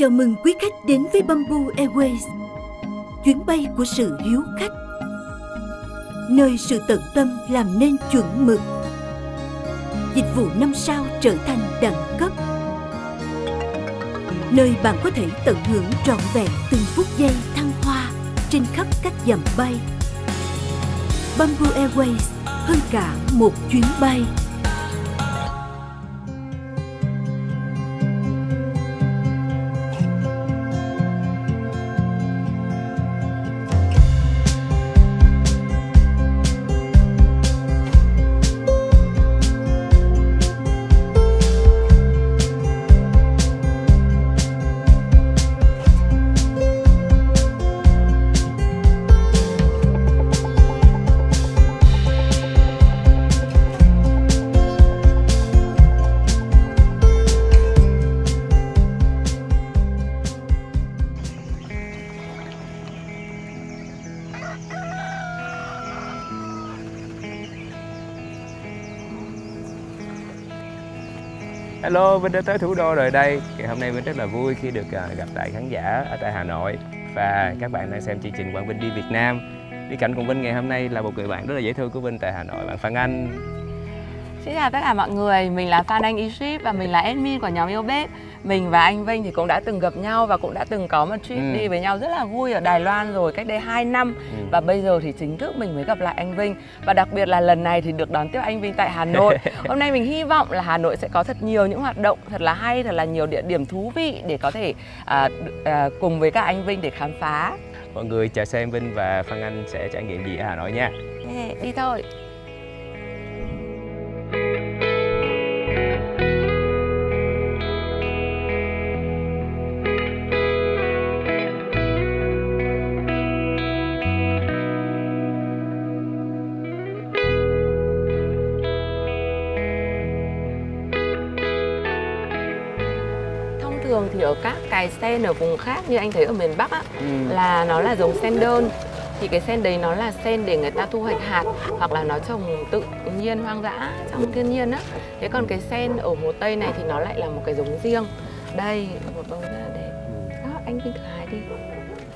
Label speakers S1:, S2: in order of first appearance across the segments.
S1: Chào mừng quý khách đến với Bamboo Airways, chuyến bay của sự hiếu khách, nơi sự tận tâm làm nên chuẩn mực, dịch vụ 5 sao trở thành đẳng cấp, nơi bạn có thể tận hưởng trọn vẹn từng phút giây thăng hoa trên khắp các dặm bay. Bamboo Airways hơn cả một chuyến bay.
S2: Hello, Vinh đã tới thủ đô rồi đây. Ngày hôm nay Vinh rất là vui khi được gặp lại khán giả ở tại Hà Nội. Và các bạn đang xem chương trình Quang Vinh đi Việt Nam. Đi cạnh cùng Vinh ngày hôm nay là một người bạn rất là dễ thương của Vinh tại Hà Nội, bạn Phan Anh.
S3: Xin chào tất cả mọi người, mình là Phan Anh eShip và mình là admin của nhóm Yêu Bếp. Mình và anh Vinh thì cũng đã từng gặp nhau và cũng đã từng có một trip đi với nhau rất là vui ở Đài Loan rồi cách đây 2 năm. Và bây giờ thì chính thức mình mới gặp lại anh Vinh. Và đặc biệt là lần này thì được đón tiếp anh Vinh tại Hà Nội. Hôm nay mình hy vọng là Hà Nội sẽ có thật nhiều những hoạt động thật là hay, thật là nhiều địa điểm thú vị để có thể cùng với cả anh Vinh để khám phá.
S2: Mọi người chờ xem Vinh và Phan Anh sẽ trải nghiệm gì ở Hà Nội nha.
S3: Đi thôi. Thường thì ở các cái sen ở vùng khác như anh thấy ở miền Bắc á, là nó là giống sen đơn. Thì cái sen đấy nó là sen để người ta thu hoạch hạt hoặc là nó trồng tự nhiên hoang dã trong thiên nhiên á. Thế còn cái sen ở Hồ Tây này thì nó lại là một cái giống riêng. Đây, một bông rất là đẹp. Đó, anh Vinh thử hái đi.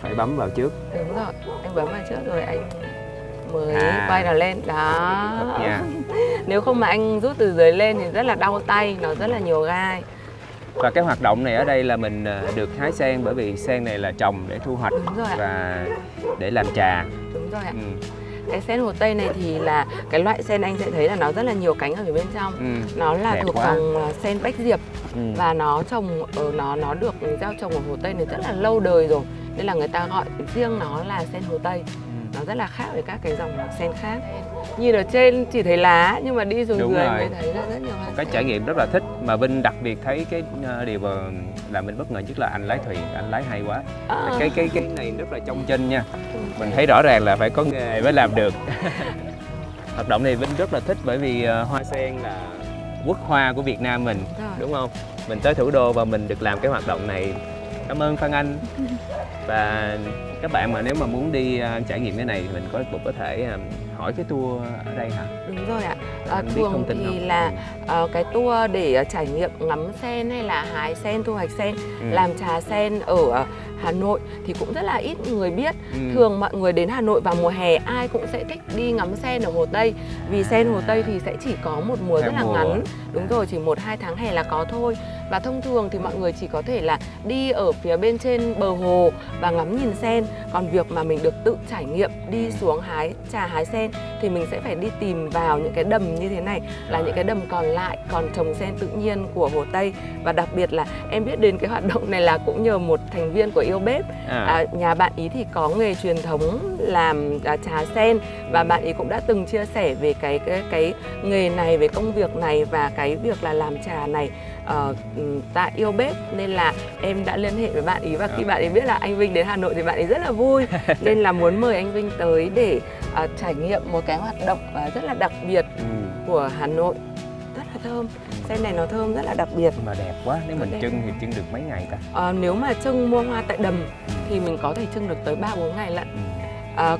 S2: Phải bấm vào trước.
S3: Đúng rồi, anh bấm vào trước rồi anh mới quay nó lên. Đó. Nếu không mà anh rút từ dưới lên thì rất là đau tay, nó rất là nhiều gai.
S2: Và cái hoạt động này ở đây là mình được hái sen bởi vì sen này là trồng để thu hoạch và để làm trà. Đúng rồi ạ.
S3: Cái sen Hồ Tây này thì là cái loại sen anh sẽ thấy là nó rất là nhiều cánh ở phía bên trong. Nó là thuộc dòng sen Bách Diệp và nó trồng ở nó được gieo trồng ở Hồ Tây này rất là lâu đời rồi. Nên là người ta gọi riêng nó là sen Hồ Tây. Nó rất là khác với các cái dòng sen khác. Nhìn ở trên chỉ thấy lá nhưng mà đi xuống dưới mới thấy là rất nhiều hoa.
S2: Cái trải nghiệm rất là thích mà Vinh đặc biệt thấy cái điều mà làm mình bất ngờ nhất là anh lái thuyền, anh lái hay quá. Cái này rất là trong chân nha. Mình thấy rõ ràng là phải có nghề mới làm được. Hoạt động này Vinh rất là thích bởi vì hoa sen là quốc hoa của Việt Nam mình, đúng không? Mình tới thủ đô và mình được làm cái hoạt động này. Cảm ơn Phan Anh. Và các bạn mà nếu mà muốn đi trải nghiệm cái này thì mình có thể hỏi cái tour ở đây hả?
S3: Đúng rồi ạ. Thường thì là cái tour để trải nghiệm ngắm sen hay là hái sen, thu hoạch sen, làm trà sen ở Hà Nội thì cũng rất là ít người biết. Thường mọi người đến Hà Nội vào mùa hè ai cũng sẽ thích đi ngắm sen ở Hồ Tây. Vì sen Hồ Tây thì sẽ chỉ có một mùa rất là ngắn. Đúng rồi, chỉ 1-2 tháng hè là có thôi. Và thông thường thì mọi người chỉ có thể là đi ở phía bên trên bờ hồ và ngắm nhìn sen. Còn việc mà mình được tự trải nghiệm đi xuống hái trà hái sen thì mình sẽ phải đi tìm vào những cái đầm như thế này, là những cái đầm còn lại còn trồng sen tự nhiên của Hồ Tây. Và đặc biệt là em biết đến cái hoạt động này là cũng nhờ một thành viên của Yêu Bếp. Nhà bạn ý thì có nghề truyền thống làm trà sen và bạn ý cũng đã từng chia sẻ về cái nghề này, về công việc này và cái việc là làm trà này tại Yêu Bếp. Nên là em đã liên hệ với bạn ý và khi bạn ấy biết là anh Vinh đến Hà Nội thì bạn ấy rất là vui. Nên là muốn mời anh Vinh tới để trải nghiệm một cái hoạt động rất là đặc biệt của Hà Nội. Rất là thơm. Sen này nó thơm rất là đặc biệt.
S2: Mà đẹp quá, nếu mình trưng thì trưng được mấy ngày ta?
S3: Nếu mà trưng mua hoa tại đầm thì mình có thể trưng được tới 3-4 ngày lận.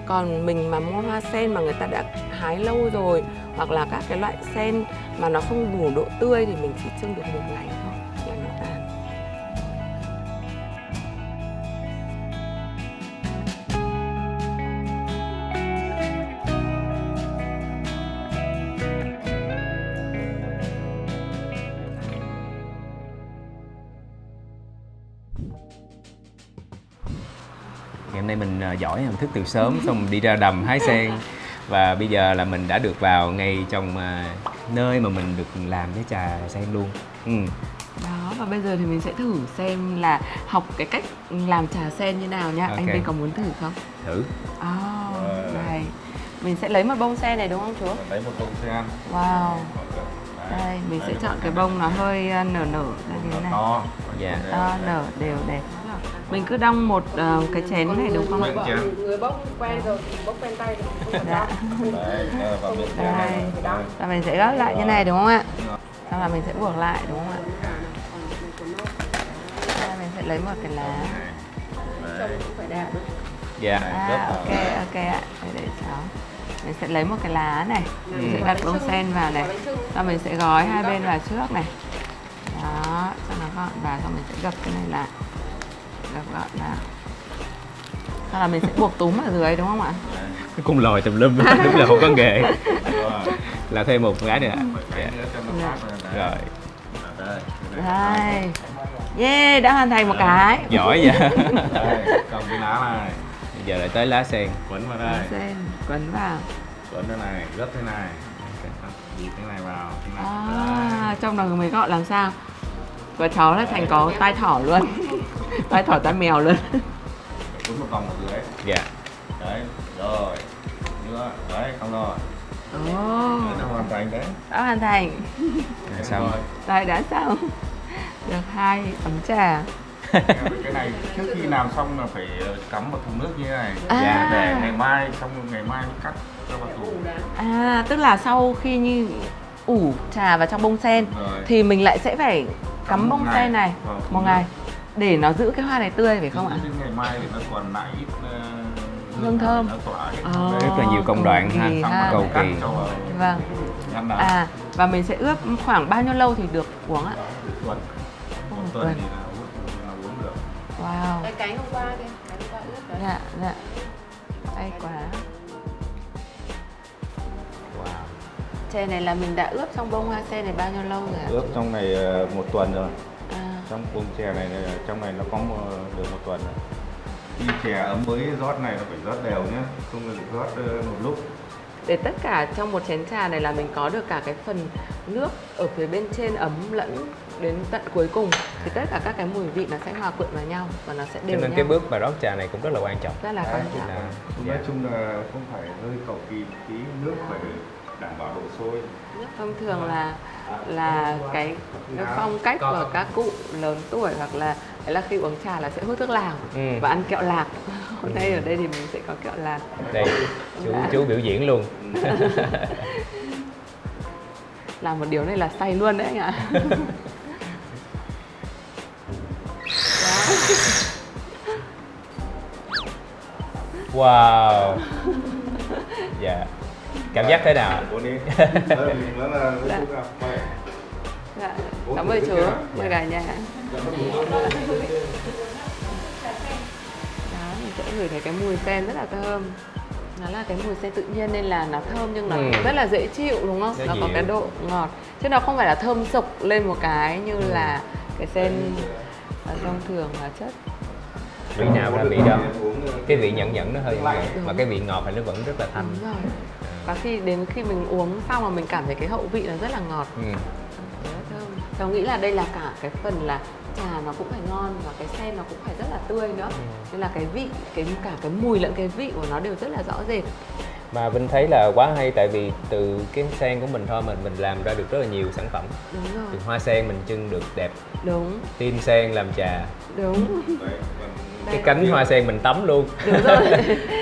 S3: Còn mình mà mua hoa sen mà người ta đã hái lâu rồi hoặc là các cái loại sen mà nó không đủ độ tươi thì mình chỉ trưng được 1 ngày thôi là nó tàn.
S2: hôm nay mình giỏi, mình thức từ sớm xong mình đi ra đầm hái sen. Và bây giờ là mình đã được vào ngay trong nơi mà mình được làm cái trà sen luôn.
S3: Đó, và bây giờ thì mình sẽ thử xem là học cái cách làm trà sen như nào nha. Anh Vinh có muốn thử không?
S2: Thử.
S3: Đây. Mình sẽ lấy một bông sen này đúng không chú?
S4: Lấy một bông sen.
S3: Wow. Đây, mình sẽ chọn cái bông nó hơi nở ra như thế này. To, nở đều đẹp. Mình cứ đong một cái chén này đúng không ạ?
S5: Người bốc quen rồi, bốc quen tay rồi.
S3: Dạ. Đây. Và mình sẽ gấp lại như này đúng không ạ? Xong là mình sẽ buộc lại đúng không ạ? Đây, mình sẽ lấy một cái lá.
S5: Trông cũng phải đẹp.
S2: Dạ.
S3: Ok ạ. Để cháu. Mình sẽ lấy một cái lá này, mình sẽ đặt bông sen vào này, và mình sẽ gói hai bên vào trước này. Đó, cho nó gọn vào, xong mình sẽ gập cái này lại, gập gọn vào. Sau là mình sẽ buộc túm ở dưới đúng không ạ?
S2: Cái cung lòi tùm lum, đúng là không có nghề. Là thêm một cái nữa. Rồi.
S3: Đây. Yeah, đã hoàn thành một cái.
S2: Giỏi vậy.
S4: Còn cái lá này.
S2: Bây giờ lại tới lá sen.
S4: Quấn vào đây.
S3: Sen, quấn vào.
S4: Quấn thế này, gấp thế này. Bịt cái này vào. Thế này.
S3: Trong đầu mình gọi làm sao? Và cháu là thành có tai thỏ luôn. Tai thỏ tai mèo luôn.
S4: Quấn một vòng ở dưới.
S2: Dạ.
S4: Đấy, rồi. Nữa, đấy, xong rồi. Đã hoàn thành đấy.
S3: Đã hoàn thành.
S2: Xong.
S3: Đây, đã xong. Được 2 ấm trà.
S4: Cái này trước khi làm xong là phải cắm vào thùng nước như thế này. Để ngày mai, xong rồi ngày mai mới cắt cho vào tủ.
S3: Tức là sau khi như ủ trà vào trong bông sen thì mình lại sẽ phải cắm bông sen này một ngày để nó giữ cái hoa này tươi phải không ạ?
S4: Ngày mai thì nó còn lại ít
S3: hương thơm.
S2: Rất là nhiều công đoạn ha, cầu kỳ.
S3: Vâng. Và mình sẽ ướp khoảng bao nhiêu lâu thì được uống ạ?
S4: Một tuần thì là uống được.
S3: Wow.
S5: Cái hôm qua kìa, cái hôm qua ướp đấy.
S3: Dạ. Hay quá.
S2: Wow.
S3: Chè này là mình đã ướp trong bông hoa sen này bao nhiêu lâu rồi ạ?
S4: Ướp trong này 1 tuần rồi. Trong bông chè này trong này nó có được 1 tuần rồi. Khi chè ấm mới rót này nó phải rót đều nhé, không được rót một lúc.
S3: Để tất cả trong một chén trà này là mình có được cả cái phần nước ở phía bên trên ấm lẫn đến tận cuối cùng, thì tất cả các cái mùi vị nó sẽ hòa quyện vào nhau và nó sẽ đều
S2: nhau. Cho nên cái bước mà rót trà này cũng rất là quan trọng.
S3: Rất là quan trọng.
S4: Nói chung là không phải hơi cầu kỳ tí, nước phải đảm bảo độ sôi.
S3: Thông thường là cái phong cách của các cụ lớn tuổi hoặc là đấy là khi uống trà là sẽ hút thuốc lào và ăn kẹo lạc. Hôm nay ở đây thì mình sẽ có kẹo lạc.
S2: Đây, chú biểu diễn luôn.
S3: Làm một điều này là say luôn đấy anh ạ.
S2: Wow. Dạ. Cảm giác thế nào?
S3: Dạ. Cảm ơn chú, mời cả nhà. Đó, mình sẽ ngửi thấy cái mùi sen rất là thơm. Nó là cái mùi sen tự nhiên nên là nó thơm nhưng nó cũng rất là dễ chịu đúng không? Nó có cái độ ngọt. Chứ nó không phải là thơm sộc lên một cái như là cái sen thông thường là chất.
S2: Vị nào là vị đó. Cái vị nhẫn nó hơi ngọt, mà cái vị ngọt thì nó vẫn rất là thanh.
S3: Đúng rồi. Và đến khi mình uống xong mà mình cảm thấy cái hậu vị nó rất là ngọt. Cháu nghĩ là đây là cả cái phần là trà nó cũng phải ngon và cái sen nó cũng phải rất là tươi nữa. Nên là cái vị, cả cái mùi lẫn cái vị của nó đều rất là rõ rệt.
S2: Mà Vinh thấy là quá hay tại vì từ cái sen của mình thôi mà mình làm ra được rất là nhiều sản phẩm.
S3: Đúng rồi.
S2: Từ hoa sen mình trưng được đẹp.
S3: Đúng.
S2: Tim sen làm trà.
S3: Đúng.
S2: Cái cánh hoa sen mình tắm luôn.
S3: Đúng rồi.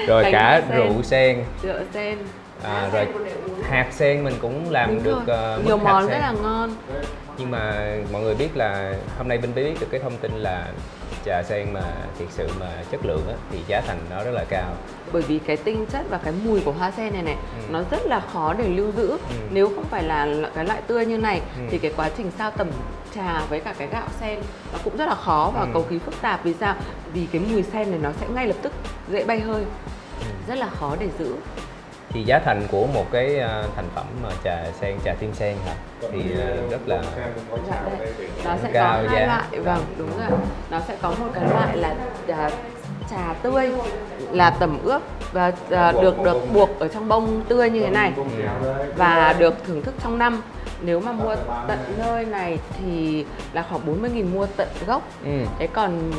S2: Rồi cả rượu sen.
S3: Rượu sen.
S2: Rồi hạt sen mình cũng làm được
S3: nhiều món rất là ngon.
S2: Nhưng mà mọi người biết là hôm nay Vinh biết được cái thông tin là trà sen mà thiệt sự mà chất lượng á, thì giá thành nó rất là cao.
S3: Bởi vì cái tinh chất và cái mùi của hoa sen này nó rất là khó để lưu giữ. Nếu không phải là cái loại tươi như này thì cái quá trình sao tẩm trà với cả cái gạo sen nó cũng rất là khó và cầu kỳ phức tạp. Vì sao? Vì cái mùi sen này nó sẽ ngay lập tức dễ bay hơi, rất là khó để giữ.
S2: Thì giá thành của một cái thành phẩm mà trà sen, trà tim sen hả? Thì rất là
S3: nó sẽ
S2: cao
S3: có hai loại, vâng đúng rồi. Nó sẽ có một cái loại là trà tươi là tẩm ướp và được buộc ở trong bông tươi như thế này và được thưởng thức trong năm. Nếu mà mua tận nơi này thì là khoảng 40.000 mua tận gốc. Thế còn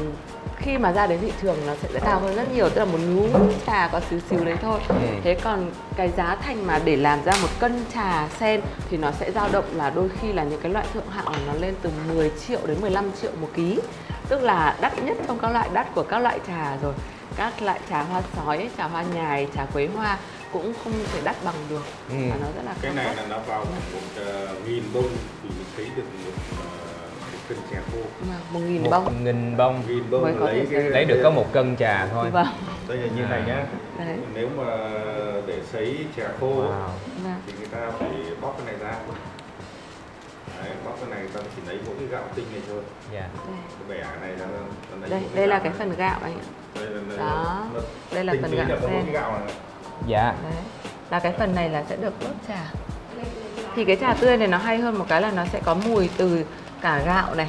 S3: khi mà ra đến thị trường nó sẽ cao hơn rất nhiều, tức là một nhú trà có xíu đấy thôi. Thế còn cái giá thành mà để làm ra một cân trà sen thì nó sẽ dao động là đôi khi là những cái loại thượng hạng nó lên từ 10 triệu đến 15 triệu một ký. Tức là đắt nhất trong các loại đắt của các loại trà rồi. Các loại trà hoa sói, trà hoa nhài, trà quế hoa cũng không thể đắt bằng được. Và nó rất là
S4: cái này là nó vào 1.000 bông thì mình thấy được một cân trà khô.
S3: 1.000 bông.
S2: 1.000 bông.
S4: 1.000 bông
S2: lấy được có 1 cân trà thôi.
S3: Vâng.
S4: Đây là như này nhá.
S3: Đấy.
S4: Nếu mà để sấy trà khô thì người ta phải bóc cái này ra. Đấy, bóc cái này ta chỉ lấy mỗi cái gạo tinh này thôi.
S2: Dạ.
S4: Cái bẻ này là
S3: đây là cái phần gạo anh ạ. Đó. Đây là phần gạo sen.
S2: Dạ.
S3: Đấy. Là cái phần này là sẽ được ướp trà. Thì cái trà tươi này nó hay hơn một cái là nó sẽ có mùi từ cả gạo này,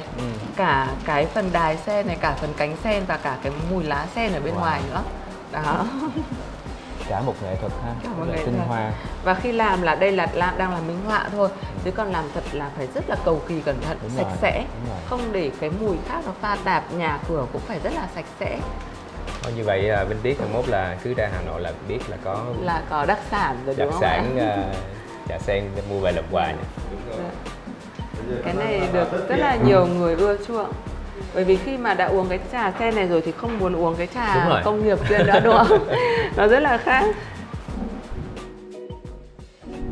S3: cả cái phần đài sen này, cả phần cánh sen và cả cái mùi lá sen ở bên ngoài nữa. Đó.
S2: Cả một nghệ thuật ha,
S3: cả một nghệ
S2: tinh
S3: thuật.
S2: hoa. Và
S3: khi làm là đây là đang làm minh họa thôi, chứ còn làm thật là phải rất là cầu kỳ cẩn thận, sạch sẽ, không để cái mùi khác nó pha tạp, nhà cửa cũng phải rất là sạch sẽ.
S2: Như vậy Vinh biết mai mốt là cứ ra Hà Nội là biết là
S3: có đặc sản rồi đúng không ạ?
S2: Đặc sản trà sen mua về làm quà nha.
S3: Cái này được rất là nhiều người ưa chuộng. Bởi vì khi mà đã uống cái trà sen này rồi thì không muốn uống cái trà công nghiệp kia nữa đúng không? Nó rất là khác.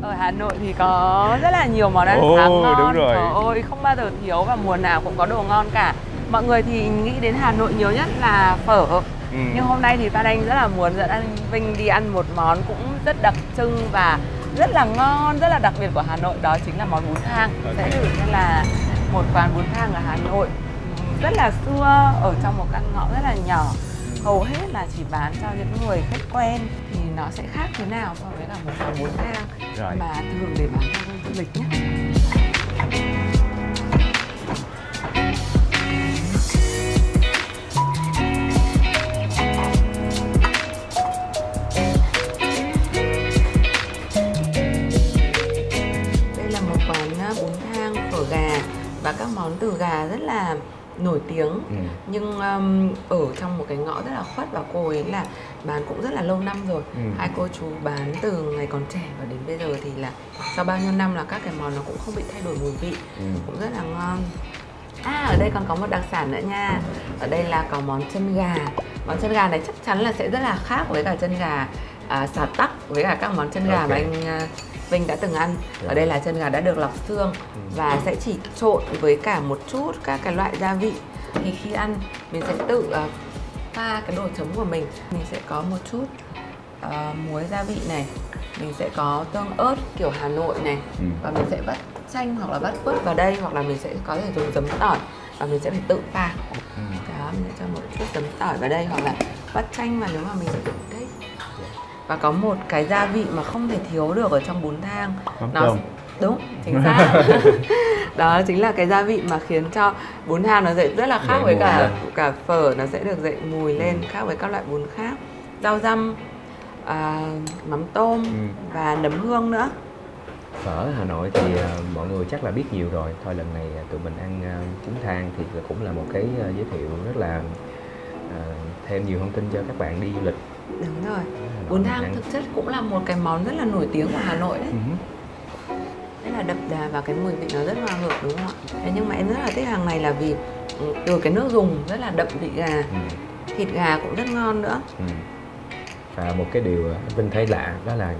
S3: Ở Hà Nội thì có rất là nhiều món ăn sáng ngon.
S2: Đúng rồi.
S3: Trời ơi, không bao giờ thiếu và mùa nào cũng có đồ ngon cả. Mọi người thì nghĩ đến Hà Nội nhiều nhất là phở. Nhưng hôm nay thì Phan Anh rất là muốn dẫn anh Vinh đi ăn một món cũng rất đặc trưng và rất là ngon, rất là đặc biệt của Hà Nội, đó chính là món bún thang. Sẽ thử xem là một quán bún thang ở Hà Nội rất là xưa, ở trong một căn ngõ rất là nhỏ, hầu hết là chỉ bán cho những người khách quen, thì nó sẽ khác thế nào so với cả một quán bún thang mà thường để bán cho du lịch nhé. Và các món từ gà rất là nổi tiếng, nhưng ở trong một cái ngõ rất là khuất, và cô ấy là bán cũng rất là lâu năm rồi. Hai cô chú bán từ ngày còn trẻ và đến bây giờ thì là sau bao nhiêu năm là các cái món nó cũng không bị thay đổi mùi vị, cũng rất là ngon. Ở đây còn có một đặc sản nữa nha. Ở đây là có món chân gà. Món chân gà này chắc chắn là sẽ rất là khác với cả chân gà xà tắc, với cả các món chân gà mà anh Vinh đã từng ăn. Ở đây là chân gà đã được lọc xương và sẽ chỉ trộn với cả một chút các cái loại gia vị. Thì khi ăn mình sẽ tự pha cái đồ chấm của mình. Mình sẽ có một chút muối gia vị này, mình sẽ có tương ớt kiểu Hà Nội này, và mình sẽ vắt chanh hoặc là vắt quất vào đây, hoặc là mình sẽ có thể dùng giấm tỏi và mình sẽ phải tự pha. Đó, mình sẽ cho một chút giấm tỏi vào đây, hoặc là vắt chanh vào nếu mà mình tự thích. Và có một cái gia vị mà không thể thiếu được ở trong bún thang. Đúng, chính xác. Đó chính là cái gia vị mà khiến cho bún thang nó dậy rất là khác với cả phở, nó sẽ được dậy mùi lên khác với các loại bún khác. Rau răm, mắm tôm và nấm hương nữa.
S2: Phở Hà Nội thì mọi người chắc là biết nhiều rồi. Thôi lần này tụi mình ăn bún thang thì cũng là một cái giới thiệu rất là thêm nhiều thông tin cho các bạn đi du lịch.
S3: Đúng rồi. Bún thang thực chất cũng là một cái món rất là nổi tiếng của Hà Nội đấy. Rất là đậm đà và cái mùi vị nó rất hòa hợp, đúng không ạ? Thế nhưng mà em rất là thích hàng này là vì từ cái nước dùng rất là đậm vị gà. Thịt gà cũng rất ngon nữa.
S2: Và một cái điều Vinh thấy lạ đó là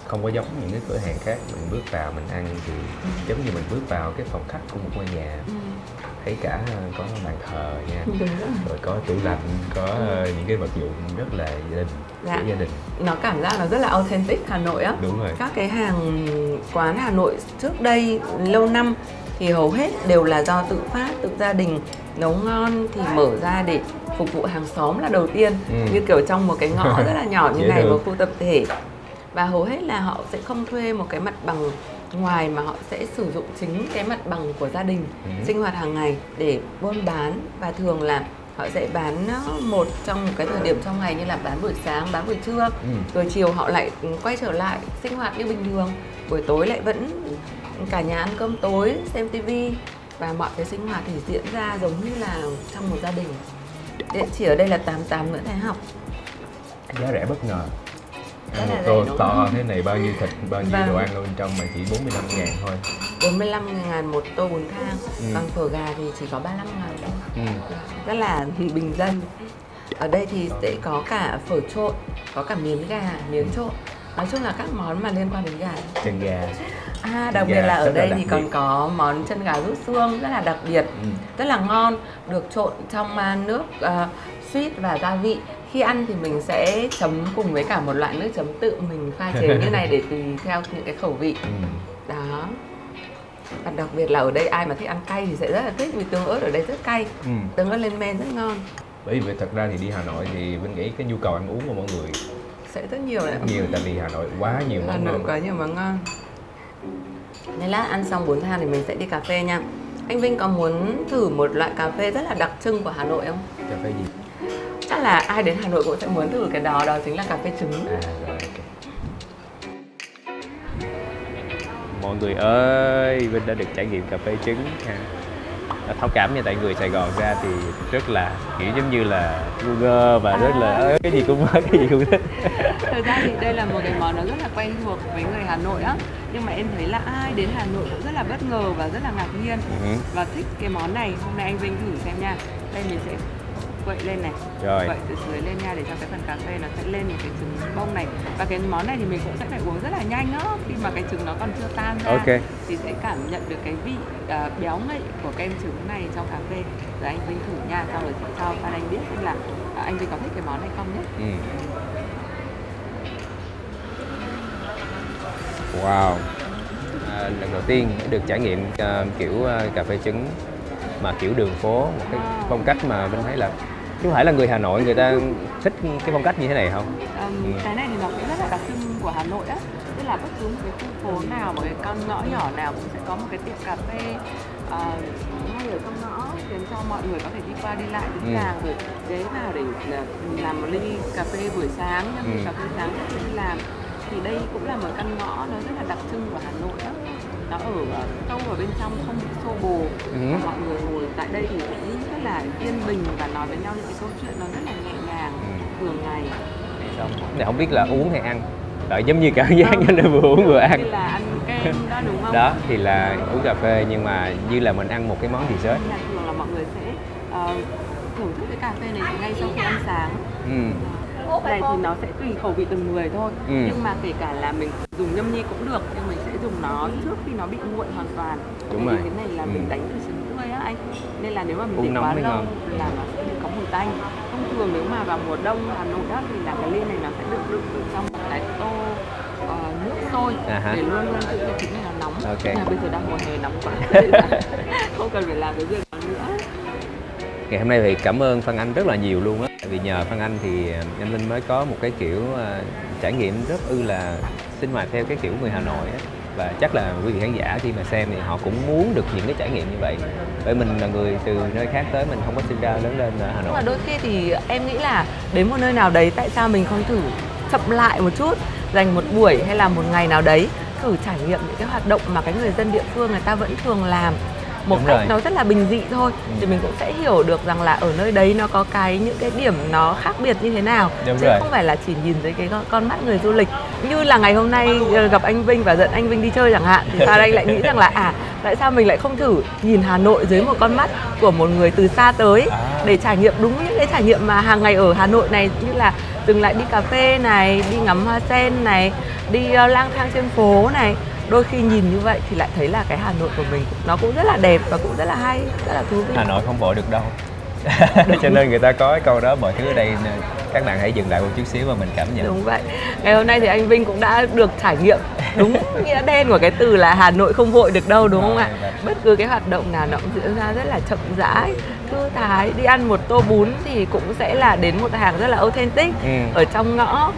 S2: không có giống những cái cửa hàng khác, mình bước vào mình ăn thì giống như mình bước vào cái phòng khách của một ngôi nhà. Thấy cả có bàn thờ nha, rồi có tủ lạnh, có những cái vật dụng rất là gia đình.
S3: Nó cảm giác nó rất là authentic Hà Nội á.
S2: Đúng rồi.
S3: Các cái hàng quán Hà Nội trước đây lâu năm thì hầu hết đều là do tự phát, tự gia đình nấu ngon thì mở ra để phục vụ hàng xóm là đầu tiên, như kiểu trong một cái ngõ rất là nhỏ như này, một khu tập thể. Và hầu hết là họ sẽ không thuê một cái mặt bằng ngoài mà họ sẽ sử dụng chính cái mặt bằng của gia đình sinh hoạt hàng ngày để buôn bán. Và thường là họ sẽ bán một trong một cái thời điểm trong ngày, như là bán buổi sáng, bán buổi trưa, rồi chiều họ lại quay trở lại sinh hoạt như bình thường. Buổi tối lại vẫn cả nhà ăn cơm tối, xem tivi, và mọi cái sinh hoạt thì diễn ra giống như là trong một gia đình. Địa chỉ ở đây là 88 Nguyễn Thái Học.
S2: Giá rẻ bất ngờ.
S3: Một
S2: tô to thế này bao nhiêu thịt, bao nhiêu đồ ăn ở bên trong mà chỉ 45.000 thôi.
S3: 45.000 một tô bún thang, còn phở gà thì chỉ có 35.000 thôi. Rất là bình dân. Ở đây thì sẽ có cả phở trộn, có cả miếng gà, miếng trộn. Nói chung là các món mà liên quan đến gà.
S2: Chân gà.
S3: Đặc biệt là ở đây thì còn có món chân gà rút xương rất là đặc biệt, rất là ngon, được trộn trong nước sweet và gia vị. Khi ăn thì mình sẽ chấm cùng với cả một loại nước chấm tự mình pha chế như này để tùy theo những cái khẩu vị. Đó. Và đặc biệt là ở đây ai mà thích ăn cay thì sẽ rất là thích, vì tương ớt ở đây rất cay. Tương ớt lên men rất ngon.
S2: Bởi vì thật ra thì đi Hà Nội thì mình nghĩ cái nhu cầu ăn uống của mọi người
S3: sẽ rất nhiều đấy.
S2: Nhiều, tại vì Hà Nội quá nhiều món ngon.
S3: Có nhiều món ngon. Nên lát ăn xong bún thang thì mình sẽ đi cà phê nha. Anh Vinh có muốn thử một loại cà phê rất là đặc trưng của Hà Nội không?
S2: Cà phê gì?
S3: Chắc là ai đến Hà Nội cũng sẽ muốn thử cái đó, đó chính là cà phê trứng.
S2: Rồi, okay. Mọi người ơi, Vinh đã được trải nghiệm cà phê trứng ha. Thấu cảm nha, tại người Sài Gòn ra thì rất là kiểu giống như là Google và rất là cái gì cũng mới, cái gì cũng thích.
S3: Thực ra thì đây là một cái món nó rất là quen thuộc với người Hà Nội á, nhưng mà em thấy là ai đến Hà Nội cũng rất là bất ngờ và rất là ngạc nhiên và thích cái món này. Hôm nay anh Vinh thử xem nha. Đây mình sẽ quậy lên này, quậy từ dưới lên nha, để cho cái phần cà phê nó sẽ lên những cái trứng bông này. Và cái món này thì mình cũng sẽ phải uống rất là nhanh đó, khi mà cái trứng nó còn chưa tan ra thì sẽ cảm nhận được cái vị béo ngậy của kem trứng này trong cà phê. Rồi anh Vinh thử nha, xong rồi sẽ cho Phan Anh biết xem là anh Vinh có thích cái món này không nhé.
S2: Wow, lần đầu tiên được trải nghiệm kiểu cà phê trứng mà kiểu đường phố, một cái phong cách mà mình thấy là chứ không phải là người Hà Nội người ta thích cái phong cách như thế này không?
S3: Cái này thì nó cũng rất là đặc trưng của Hà Nội á, tức là bất cứ một cái khu phố nào, một cái con ngõ nhỏ nào cũng sẽ có một cái tiệm cà phê ngay ở trong ngõ, khiến cho mọi người có thể đi qua đi lại dễ dàng, rồi ghé vào để làm một ly cà phê buổi sáng, ly cà phê sáng để đi làm. Thì đây cũng là một căn ngõ nó rất là đặc trưng của Hà Nội đó. Nó ở sâu ở bên trong, không bị xô bồ. Mọi người ngồi tại đây thì cũng rất là yên bình và nói với nhau những cái câu chuyện nó rất là nhẹ nhàng thường ngày.
S2: Này không biết là uống hay ăn. Giống như cảm giác như là vừa uống vừa ăn.
S3: Như là ăn kem đó đúng không?
S2: Đó thì là uống cà phê nhưng mà như là mình ăn một cái món dessert.
S3: Thường là mọi người sẽ thưởng thức cái cà phê này ngay sau khi ăn sáng. Này thì nó sẽ tùy khẩu vị từng người thôi, nhưng mà kể cả là mình dùng nhâm nhi cũng được, nhưng mình sẽ dùng nó trước khi nó bị nguội hoàn toàn.
S2: Đúng
S3: rồi.
S2: Cái
S3: này là mình đánh từ trứng tươi á anh, nên là nếu mà mình để quá lâu là nó sẽ bị có mùi tanh. Thông thường nếu mà vào mùa đông Hà Nội đó thì là cái ly này nó sẽ được đựng ở trong một cái tô nước sôi để luôn luôn giữ cái trứng này nó nóng. Nhưng mà bây giờ đang mùa hè nóng quá nên là không cần phải làm cái việc đó nữa.
S2: Ngày hôm nay thì cảm ơn Phan Anh rất là nhiều luôn á. Vì nhờ Phan Anh thì em Linh mới có một cái kiểu trải nghiệm rất là sinh hoạt theo cái kiểu người Hà Nội á. Và chắc là quý vị khán giả khi mà xem thì họ cũng muốn được những cái trải nghiệm như vậy. Bởi mình là người từ nơi khác tới, mình không có sinh ra lớn lên ở Hà Nội.
S3: Nhưng mà đôi khi thì em nghĩ là đến một nơi nào đấy, tại sao mình không thử chậm lại một chút, dành một buổi hay là một ngày nào đấy thử trải nghiệm những cái hoạt động mà cái người dân địa phương người ta vẫn thường làm một cách nó rất là bình dị thôi, thì mình cũng sẽ hiểu được rằng là ở nơi đấy nó có những cái điểm nó khác biệt như thế nào, chứ không phải là chỉ nhìn thấy cái con mắt người du lịch. Như là ngày hôm nay gặp anh Vinh và dẫn anh Vinh đi chơi chẳng hạn, thì Phan Anh lại nghĩ rằng là tại sao mình lại không thử nhìn Hà Nội dưới một con mắt của một người từ xa tới để trải nghiệm đúng những cái trải nghiệm mà hàng ngày ở Hà Nội này, như là dừng lại đi cà phê này, đi ngắm hoa sen này, đi lang thang trên phố này. Đôi khi nhìn như vậy thì lại thấy là cái Hà Nội của mình nó cũng rất là đẹp và cũng rất là hay, rất là thú vị.
S2: Hà Nội không vội được đâu. Cho nên người ta có cái câu đó, mọi thứ ở đây các bạn hãy dừng lại một chút xíu và mình cảm nhận.
S3: Đúng vậy. Ngày hôm nay thì anh Vinh cũng đã được trải nghiệm đúng nghĩa đen của cái từ là Hà Nội không vội được đâu, đúng không ạ? Bất cứ cái hoạt động nào nó cũng diễn ra rất là chậm rãi, thư thái. Đi ăn một tô bún thì cũng sẽ là đến một hàng rất là authentic ở trong ngõ.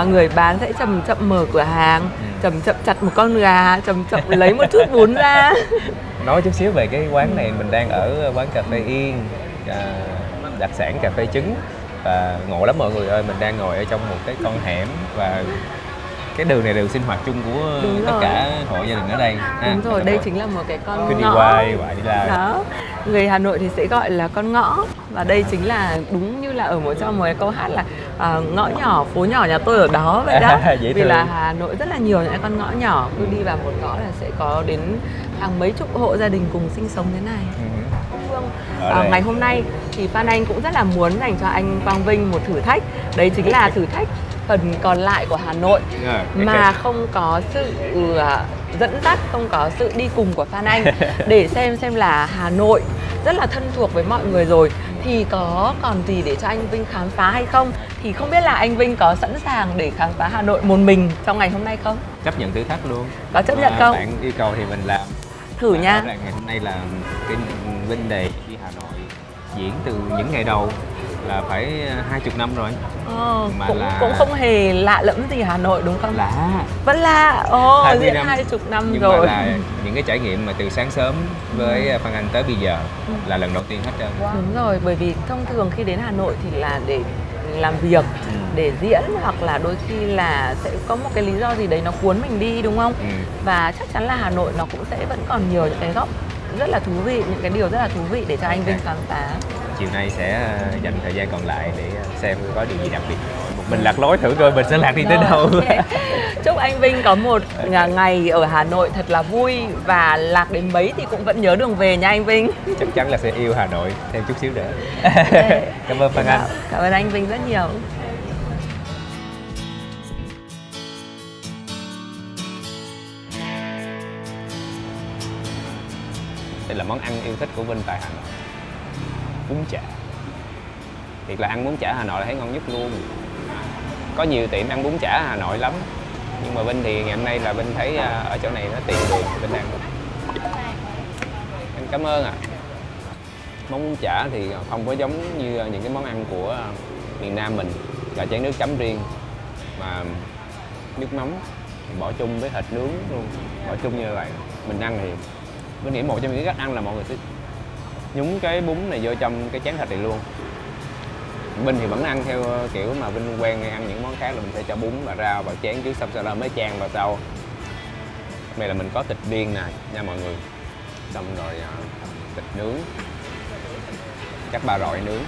S3: Người bán sẽ chậm chậm mở cửa hàng, chậm chặt một con gà, chậm lấy một chút bún ra.
S2: Nói chút xíu về cái quán này, mình đang ở quán cà phê Yên. đặc sản cà phê trứng. Và ngộ lắm mọi người ơi, mình đang ngồi ở trong một cái con hẻm và cái đường này đều sinh hoạt chung của tất cả hộ gia đình ở đây.
S3: Đúng rồi, đây chính là một cái con
S2: cứ
S3: ngõ.
S2: Đi qua đi lại.
S3: Đó, người Hà Nội thì sẽ gọi là con ngõ. Và đây chính là đúng như là ở trong một cái câu hát là ngõ nhỏ, phố nhỏ nhà tôi ở đó vậy đó. Vì là Hà Nội rất là nhiều những con ngõ nhỏ, cứ đi vào một ngõ là sẽ có đến hàng mấy chục hộ gia đình cùng sinh sống thế này. Ngày hôm nay thì Phan Anh cũng rất là muốn dành cho anh Quang Vinh một thử thách. Đấy chính là thử thách phần còn lại của Hà Nội mà không có sự dẫn dắt, không có sự đi cùng của Phan Anh, để xem là Hà Nội rất là thân thuộc với mọi người rồi thì có còn gì để cho anh Vinh khám phá hay không. Thì không biết là anh Vinh có sẵn sàng để khám phá Hà Nội một mình trong ngày hôm nay không?
S2: Chấp nhận thử thách luôn.
S3: Có chấp nhận không?
S2: Bạn yêu cầu thì mình làm.
S3: Thử nha.
S2: Ngày hôm nay là cái Vinh đề đi Hà Nội diễn từ những ngày đầu là phải 20 năm rồi.
S3: Mà cũng không hề lạ lẫm gì Hà Nội đúng không?
S2: Lạ.
S3: Vẫn lạ. Diễn 20 năm
S2: nhưng
S3: rồi.
S2: Nhưng mà là những cái trải nghiệm mà từ sáng sớm với Phan Anh tới bây giờ là lần đầu tiên hết trơn.
S3: Đúng rồi, bởi vì thông thường khi đến Hà Nội thì là để làm việc, để diễn, hoặc là đôi khi là sẽ có một cái lý do gì đấy nó cuốn mình đi đúng không? Và chắc chắn là Hà Nội nó cũng sẽ vẫn còn nhiều những cái góc rất là thú vị, những cái điều rất là thú vị để cho anh Vinh khám phá.
S2: Chiều nay sẽ dành thời gian còn lại để xem có điều gì đặc biệt. Một mình lạc lối thử coi mình sẽ lạc đi tới đâu.
S3: Okay. Chúc anh Vinh có một ngày ở Hà Nội thật là vui, và lạc đến mấy thì cũng vẫn nhớ đường về nha anh Vinh.
S2: Chắc chắn là sẽ yêu Hà Nội thêm chút xíu nữa. Cảm ơn Phan Anh.
S3: Cảm ơn anh Vinh rất nhiều.
S2: Đây là món ăn yêu thích của Vinh tại Hà Nội. Bún chả. Thiệt là ăn bún chả Hà Nội là thấy ngon nhất luôn. Có nhiều tiệm ăn bún chả Hà Nội lắm, nhưng mà Vinh thì ngày hôm nay là Vinh thấy ở chỗ này nó tiện đường thì Vinh ăn. Anh cảm ơn ạ. Món bún chả thì không có giống như những cái món ăn của miền Nam mình, là chén nước chấm riêng, mà nước mắm bỏ chung với thịt nướng luôn, bỏ chung như vậy. Mình ăn thì Vinh nghĩ một trong những cách ăn là mọi người sẽ nhúng cái bún này vô trong cái chén thịt này luôn. Vinh thì vẫn ăn theo kiểu mà Vinh quen ăn những món khác là mình sẽ cho bún và rau vào chén trước, xong sau đó mới chan vào sau. Đây là mình có thịt viên nè nha mọi người, xong rồi thịt nướng, các ba rọi nướng.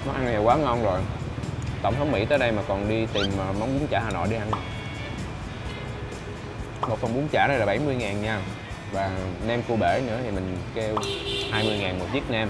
S2: Món ăn này quá ngon rồi. Tổng thống Mỹ tới đây mà còn đi tìm món bún chả Hà Nội đi ăn. Một phần bún chả này là 70.000 nha. Và nem cua bể nữa thì mình kêu 20.000 một chiếc nem.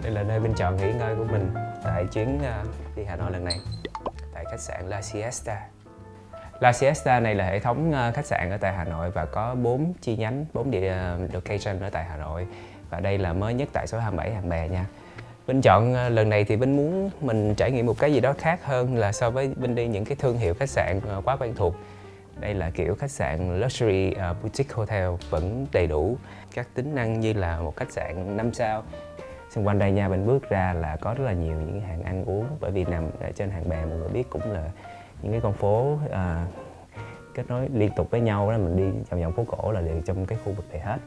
S2: Đây là nơi Vinh chọn nghỉ ngơi của mình tại chuyến đi Hà Nội lần này, tại khách sạn La Siesta. La Siesta này là hệ thống khách sạn ở tại Hà Nội và có 4 chi nhánh, 4 location ở tại Hà Nội. Và đây là mới nhất tại số 27 Hàng Bè nha. Vinh chọn lần này thì Vinh muốn mình trải nghiệm một cái gì đó khác hơn là so với Vinh đi những cái thương hiệu khách sạn quá quen thuộc. Đây là kiểu khách sạn luxury boutique hotel, vẫn đầy đủ các tính năng như là một khách sạn 5 sao. Xung quanh đây nha, mình bước ra là có rất là nhiều những hàng ăn uống, bởi vì nằm ở trên Hàng Bè mọi người biết cũng là những cái con phố kết nối liên tục với nhau đó, mình đi vòng vòng phố cổ là đều trong cái khu vực này hết.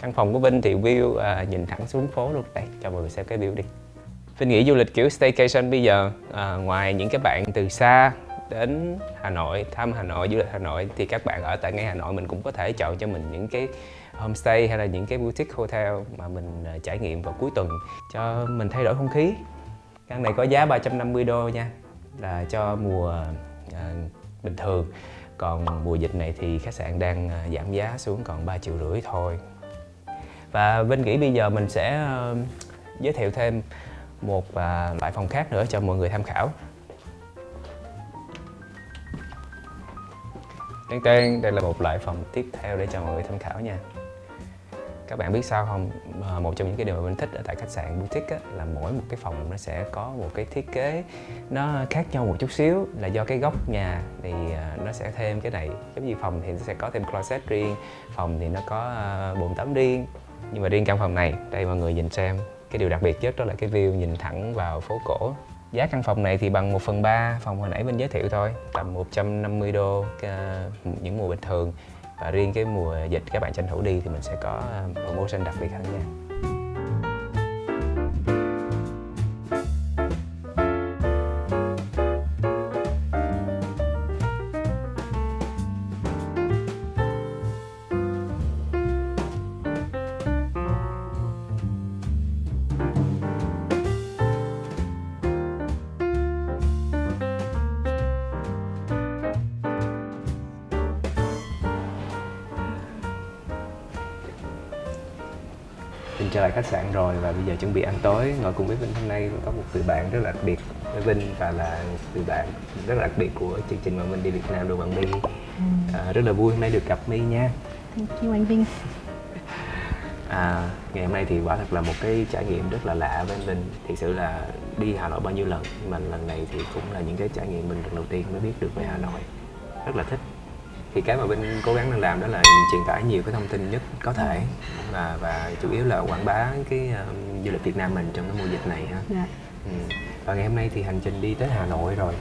S2: Căn phòng của Vinh thì view nhìn thẳng xuống phố luôn. Đây, cho mọi người xem cái view đi. Vinh nghĩ du lịch kiểu staycation bây giờ, ngoài những cái bạn từ xa đến Hà Nội, thăm Hà Nội, du lịch Hà Nội, thì các bạn ở tại ngay Hà Nội mình cũng có thể chọn cho mình những cái homestay hay là những cái boutique hotel mà mình trải nghiệm vào cuối tuần cho mình thay đổi không khí. Căn này có giá 350 đô nha, là cho mùa bình thường. Còn mùa dịch này thì khách sạn đang giảm giá xuống còn 3,5 triệu thôi. Và Vinh nghĩ bây giờ mình sẽ giới thiệu thêm một loại phòng khác nữa cho mọi người tham khảo. Đây là một loại phòng tiếp theo để cho mọi người tham khảo nha. Các bạn biết sao không? Một trong những cái điều mà mình thích ở tại khách sạn boutique á, là mỗi một cái phòng nó sẽ có một cái thiết kế nó khác nhau một chút xíu, là do cái góc nhà thì nó sẽ thêm cái này. Giống như phòng thì nó sẽ có thêm closet riêng, phòng thì nó có bồn tắm riêng. Nhưng mà riêng căn phòng này, đây mọi người nhìn xem, cái điều đặc biệt nhất đó là cái view nhìn thẳng vào phố cổ. Giá căn phòng này thì bằng 1/3 phòng hồi nãy mình giới thiệu thôi, tầm 150 đô những mùa bình thường. Và riêng cái mùa dịch các bạn tranh thủ đi thì mình sẽ có promotion đặc biệt hơn nha. Mình trở lại khách sạn rồi và bây giờ chuẩn bị ăn tối. Ngồi cùng với Vinh hôm nay có một người bạn rất là đặc biệt với Vinh, và là người bạn rất là đặc biệt của chương trình mà mình đi Việt Nam, Đồ Bạn My. Rất là vui hôm nay được gặp My nha.
S6: Thank you anh Vinh.
S2: Ngày hôm nay thì quả thật là một cái trải nghiệm rất là lạ với anh Vinh. Thực sự là đi Hà Nội bao nhiêu lần, mà lần này thì cũng là những cái trải nghiệm mình lần đầu tiên mới biết được về Hà Nội. Rất là thích. Thì cái mà Vinh cố gắng đang làm đó là truyền tải nhiều cái thông tin nhất có thể, và chủ yếu là quảng bá cái du lịch Việt Nam mình trong cái mùa dịch này ha.
S6: Dạ.
S2: Và ngày hôm nay thì hành trình đi tới Hà Nội rồi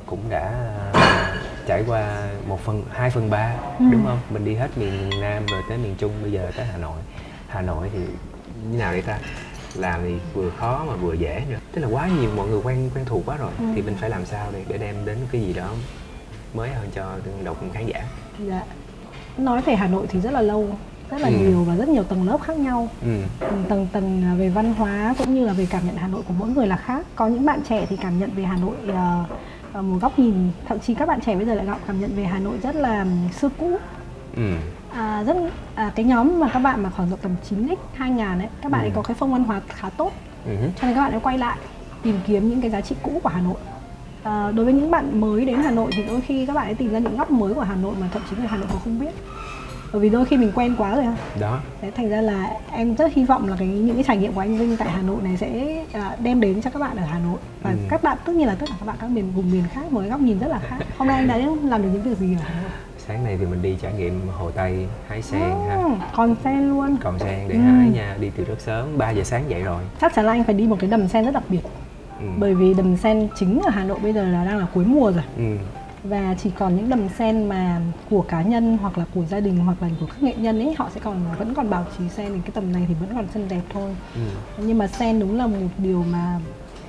S2: cũng đã trải qua 2/3 đúng không? Mình đi hết miền Nam rồi tới miền Trung, bây giờ tới Hà Nội. Hà Nội thì như nào đây ta? Làm thì vừa khó mà vừa dễ nữa. Tức là quá nhiều mọi người quen thuộc quá rồi. Thì mình phải làm sao để đem đến cái gì đó mới hơn cho độc khán giả.
S6: Dạ. Nói về Hà Nội thì rất là lâu, rất là nhiều và rất nhiều tầng lớp khác nhau. Tầng về văn hóa cũng như là về cảm nhận Hà Nội của mỗi người là khác. Có những bạn trẻ thì cảm nhận về Hà Nội một góc nhìn, thậm chí các bạn trẻ bây giờ lại cảm nhận về Hà Nội rất là xưa cũ. Cái nhóm mà các bạn mà khoảng độ tầm 9x 2000 ấy, các bạn ấy có cái phong văn hóa khá tốt. Cho nên các bạn ấy quay lại tìm kiếm những cái giá trị cũ của Hà Nội. Đối với những bạn mới đến Hà Nội thì đôi khi các bạn ấy tìm ra những góc mới của Hà Nội mà thậm chí người Hà Nội cũng không biết. Bởi vì đôi khi mình quen quá rồi ha. Đó. Thế thành ra là em rất hy vọng là những cái trải nghiệm của anh Vinh tại Hà Nội này sẽ đem đến cho các bạn ở Hà Nội. Và các bạn, tất nhiên là tất cả các bạn các vùng miền khác, một cái góc nhìn rất là khác. Hôm nay anh đã làm được những việc gì ở Hà Nội?
S2: Sáng nay thì mình đi trải nghiệm Hồ Tây, hái sen ha.
S6: Còn sen luôn.
S2: Còn sen để hái nha, đi từ rất sớm, 3 giờ sáng dậy rồi.
S6: Chắc chắn là anh phải đi một cái đầm sen rất đặc biệt. Bởi vì đầm sen chính ở Hà Nội bây giờ là đang là cuối mùa rồi. Và chỉ còn những đầm sen mà của cá nhân hoặc là của gia đình hoặc là của các nghệ nhân ấy, họ sẽ vẫn còn bảo trì sen, thì cái tầm này thì vẫn còn sen đẹp thôi. Nhưng mà sen đúng là một điều mà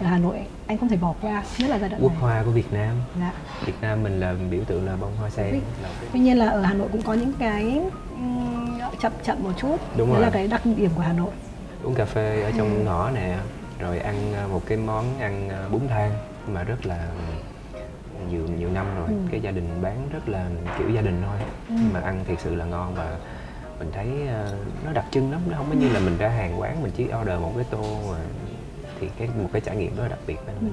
S6: ở Hà Nội anh không thể bỏ qua, nhất là giai đoạn
S2: quốc
S6: này.
S2: hoa của Việt Nam.
S6: Dạ.
S2: Việt Nam mình là biểu tượng là bông hoa sen.
S6: Tuy nhiên là ở Hà Nội cũng có những cái chậm một chút.
S2: Đúng
S6: đấy
S2: rồi.
S6: Là cái đặc điểm của Hà Nội.
S2: Uống cà phê ở trong ngõ nè, rồi ăn một cái món ăn bún thang mà rất là nhiều năm rồi. Cái gia đình bán rất là kiểu gia đình thôi, mà ăn thiệt sự là ngon, và mình thấy nó đặc trưng lắm. Nó không có như là mình ra hàng quán mình chỉ order một cái tô mà, thì một cái trải nghiệm rất là đặc biệt với mình.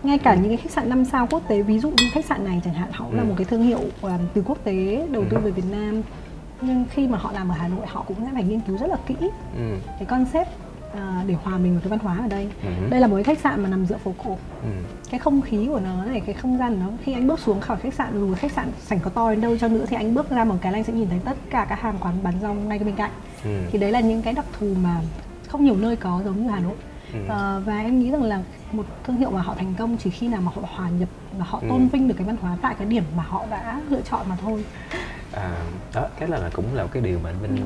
S6: Ngay cả những cái khách sạn 5 sao quốc tế, ví dụ như khách sạn này chẳng hạn, họ cũng là một cái thương hiệu từ quốc tế đầu tư về Việt Nam, nhưng khi mà họ làm ở Hà Nội họ cũng sẽ phải nghiên cứu rất là kỹ cái concept để hòa mình vào cái văn hóa ở đây. Đây là một cái khách sạn mà nằm giữa phố cổ. Cái không khí của nó này, cái không gian của nó, khi anh bước xuống khỏi khách sạn, dù khách sạn sảnh có to đến đâu cho nữa thì anh bước ra một cái là anh sẽ nhìn thấy tất cả các hàng quán bán rau ngay bên cạnh. Thì đấy là những cái đặc thù mà không nhiều nơi có giống như Hà Nội. Và em nghĩ rằng là một thương hiệu mà họ thành công chỉ khi nào mà họ hòa nhập và họ tôn vinh được cái văn hóa tại cái điểm mà họ đã lựa chọn mà thôi.
S2: Đó, cái là cũng là cái điều mà anh Vinh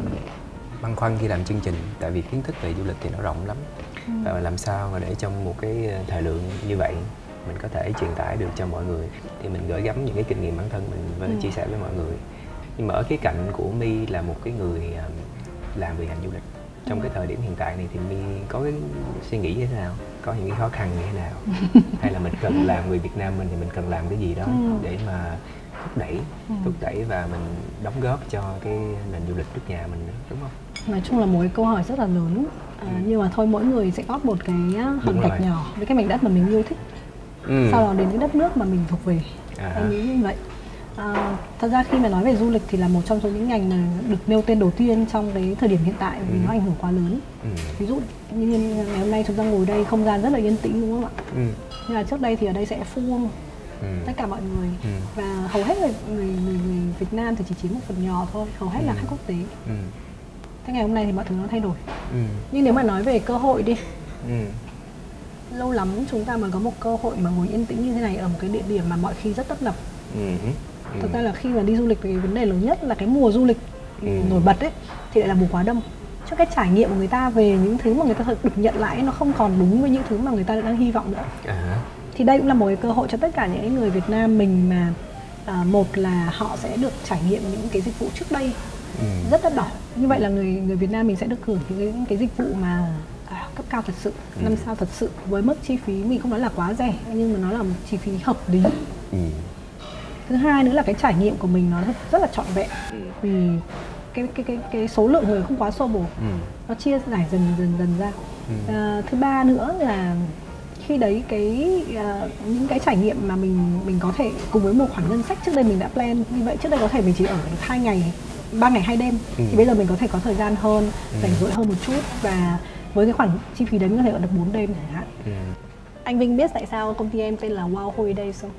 S2: băn khoăn khi làm chương trình, tại vì kiến thức về du lịch thì nó rộng lắm, và làm sao mà để trong một cái thời lượng như vậy mình có thể truyền tải được cho mọi người, thì mình gửi gắm những cái kinh nghiệm bản thân mình và chia sẻ với mọi người. Nhưng mà ở khía cạnh của My là một cái người làm về ngành du lịch, trong cái thời điểm hiện tại này thì My có cái suy nghĩ như thế nào, có những cái khó khăn như thế nào, hay là mình cần làm, người Việt Nam mình thì mình cần làm cái gì đó để mà thúc đẩy và mình đóng góp cho cái nền du lịch nước nhà mình nữa, đúng không?
S6: Nói chung là một cái câu hỏi rất là lớn, nhưng mà thôi mỗi người sẽ góp một cái hòn gạch nhỏ với cái mảnh đất mà mình yêu thích, sau đó đến cái đất nước mà mình thuộc về. Em nghĩ như vậy. Thật ra khi mà nói về du lịch thì là một trong số những ngành mà được nêu tên đầu tiên trong cái thời điểm hiện tại vì nó ảnh hưởng quá lớn. Ví dụ như ngày hôm nay chúng ta ngồi đây không gian rất là yên tĩnh đúng không ạ? Nhưng là trước đây thì ở đây sẽ full tất cả mọi người và hầu hết người Việt Nam thì chỉ chiếm một phần nhỏ thôi, hầu hết là khách quốc tế. Thế ngày hôm nay thì mọi thứ nó thay đổi. Nhưng nếu mà nói về cơ hội đi, lâu lắm chúng ta mới có một cơ hội mà ngồi yên tĩnh như thế này ở một cái địa điểm mà mọi khi rất tấp nập. Thực ra là khi mà đi du lịch thì cái vấn đề lớn nhất là cái mùa du lịch nổi bật ấy thì lại là mùa quá đông. Cho cái trải nghiệm của người ta về những thứ mà người ta được nhận lại nó không còn đúng với những thứ mà người ta đang hy vọng nữa. Thì đây cũng là một cái cơ hội cho tất cả những người Việt Nam mình mà một là họ sẽ được trải nghiệm những cái dịch vụ trước đây rất đắt đỏ. Như vậy là người Việt Nam mình sẽ được hưởng những cái dịch vụ mà cấp cao thật sự, 5 sao thật sự với mức chi phí mình không nói là quá rẻ nhưng mà nó là một chi phí hợp lý. Thứ hai nữa là cái trải nghiệm của mình nó rất là trọn vẹn vì cái số lượng người không quá xô bồ, nó chia giải dần ra. Thứ ba nữa là khi đấy những cái trải nghiệm mà mình có thể cùng với một khoản ngân sách trước đây mình đã plan như vậy, trước đây có thể mình chỉ ở được 2 ngày 3 ngày 2 đêm thì bây giờ mình có thể có thời gian hơn, rảnh rỗi hơn một chút và với cái khoản chi phí đấy mình có thể ở được 4 đêm chẳng hạn. Anh Vinh biết tại sao công ty em tên là Wow Holidays không?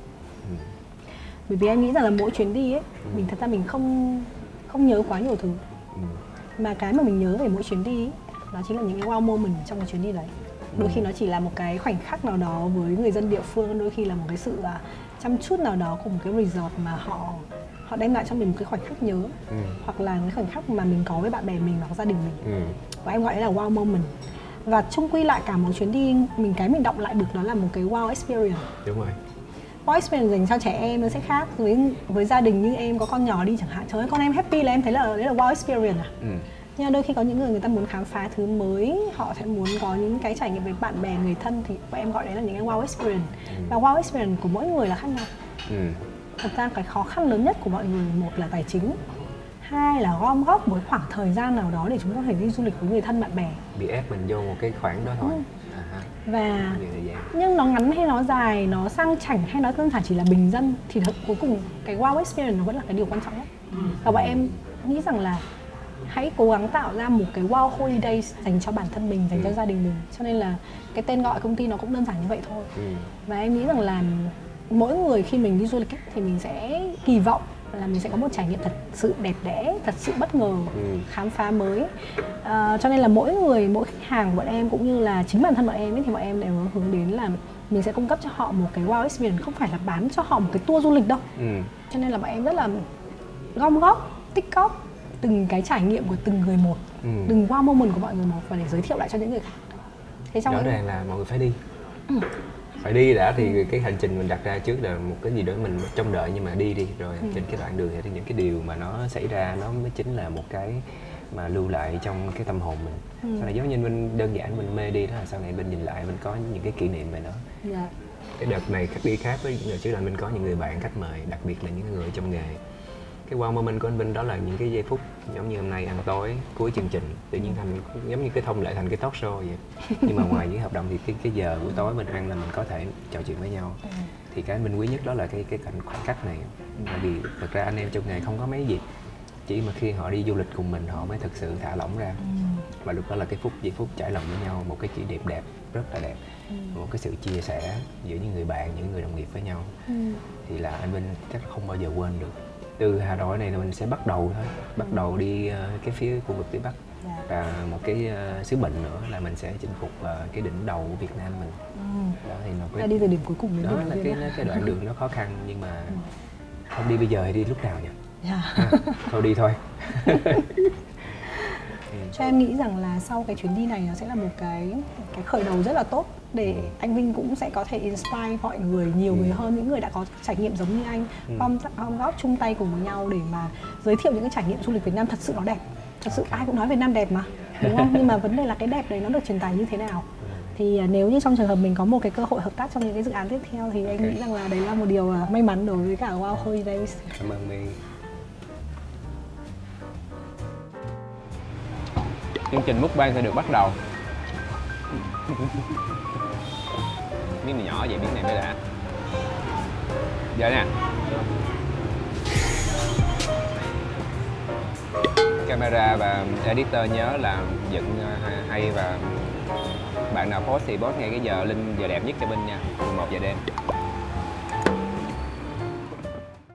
S6: Bởi vì em nghĩ rằng là mỗi chuyến đi ấy, mình thật ra mình không nhớ quá nhiều thứ, mà cái mà mình nhớ về mỗi chuyến đi ấy, đó chính là những cái wow moment trong cái chuyến đi đấy. Đôi khi nó chỉ là một cái khoảnh khắc nào đó với người dân địa phương, đôi khi là một cái sự chăm chút nào đó của một cái resort mà họ đem lại cho mình một cái khoảnh khắc nhớ, hoặc là cái khoảnh khắc mà mình có với bạn bè mình hoặc gia đình mình. Và em gọi đấy là wow moment. Và chung quy lại cả một chuyến đi mình đọng lại được đó là một cái wow experience.
S2: Đúng rồi.
S6: Wow experience dành cho trẻ em nó sẽ khác với gia đình như em có con nhỏ đi chẳng hạn. Trời ơi, con em happy là em thấy là đấy là wow experience Nhưng mà đôi khi có những người ta muốn khám phá thứ mới, họ sẽ muốn có những cái trải nghiệm với bạn bè, người thân thì em gọi đấy là những cái wow experience. Và wow experience của mỗi người là khác nhau. Thật ra cái khó khăn lớn nhất của mọi người, một là tài chính, hai là gom góp một khoảng thời gian nào đó để chúng ta có thể đi du lịch với người thân bạn bè.
S2: Bị ép mình vô một cái khoản đó thôi.
S6: Và nhưng nó ngắn hay nó dài, nó sang chảnh hay nó đơn giản chỉ là bình dân thì cuối cùng cái wow experience nó vẫn là cái điều quan trọng nhất. Và bọn em nghĩ rằng là hãy cố gắng tạo ra một cái wow holidays dành cho bản thân mình, dành cho gia đình mình. Cho nên là cái tên gọi công ty nó cũng đơn giản như vậy thôi. Và em nghĩ rằng là mỗi người khi mình đi du lịch ấy, thì mình sẽ kỳ vọng là mình sẽ có một trải nghiệm thật sự đẹp đẽ, thật sự bất ngờ, khám phá mới. Cho nên là mỗi khách hàng của bọn em cũng như là chính bản thân bọn em ấy, thì bọn em đều hướng đến là mình sẽ cung cấp cho họ một cái wow experience, không phải là bán cho họ một cái tour du lịch đâu. Cho nên là bọn em rất là gom góp, tích góp từng cái trải nghiệm của từng người một, từng wow moment của mọi người một và để giới thiệu lại cho những người khác.
S2: Thế rõ ràng là mọi người phải đi. Phải đi đã thì cái hành trình mình đặt ra trước là một cái gì đó mình trông đợi, nhưng mà đi rồi trên cái đoạn đường thì những cái điều mà nó xảy ra nó mới chính là một cái mà lưu lại trong cái tâm hồn mình. Sau này giống như mình đơn giản mình mê đi đó, là sau này mình nhìn lại mình có những cái kỷ niệm về nó. Cái đợt này khác đi khác với đợt trước là mình có những người bạn khách mời, đặc biệt là những người trong nghề. Cái wow moment của anh Vinh đó là những cái giây phút giống như hôm nay ăn tối cuối chương trình tự nhiên thành giống như cái thông lệ thành cái talk show vậy. Nhưng mà ngoài những hợp đồng thì cái giờ buổi tối mình ăn là mình có thể trò chuyện với nhau. Thì cái mình quý nhất đó là cái khoảnh khắc này. Bởi vì thật ra anh em trong nghề không có mấy gì, chỉ mà khi họ đi du lịch cùng mình họ mới thực sự thả lỏng ra. Và lúc đó là cái giây phút trải lòng với nhau, một cái kỷ niệm đẹp, rất là đẹp. Một cái sự chia sẻ giữa những người bạn, những người đồng nghiệp với nhau. Thì là anh Vinh chắc không bao giờ quên được. Từ Hà Nội này là mình sẽ bắt đầu thôi, bắt đầu đi cái phía khu vực phía Bắc. Và một cái sứ mệnh nữa là mình sẽ chinh phục cái đỉnh đầu của Việt Nam mình. Đó thì nó
S6: đi từ điểm cuối cùng
S2: đó là cái đoạn đường nó khó khăn, nhưng mà không đi bây giờ thì đi lúc nào nhỉ? Thôi đi thôi.
S6: Cho em nghĩ rằng là sau cái chuyến đi này nó sẽ là một cái khởi đầu rất là tốt để anh Vinh cũng sẽ có thể inspire mọi người, nhiều người hơn, những người đã có trải nghiệm giống như anh, gom góp chung tay cùng với nhau để mà giới thiệu những cái trải nghiệm du lịch Việt Nam thật sự nó đẹp. Thật sự ai cũng nói Việt Nam đẹp mà, đúng không? Nhưng mà vấn đề là cái đẹp đấy nó được truyền tải như thế nào. Thì nếu như trong trường hợp mình có một cái cơ hội hợp tác trong những cái dự án tiếp theo thì anh nghĩ rằng là đấy là một điều may mắn đối với cả Wow Holidays.
S2: Cảm ơn My. Chương trình mukbang sẽ được bắt đầu. Miếng này nhỏ vậy, miếng này mới đã. Giờ nè. camera và editor nhớ là dựng hay, và bạn nào post thì post ngay cái giờ Linh giờ đẹp nhất cho Minh nha, 11 giờ đêm.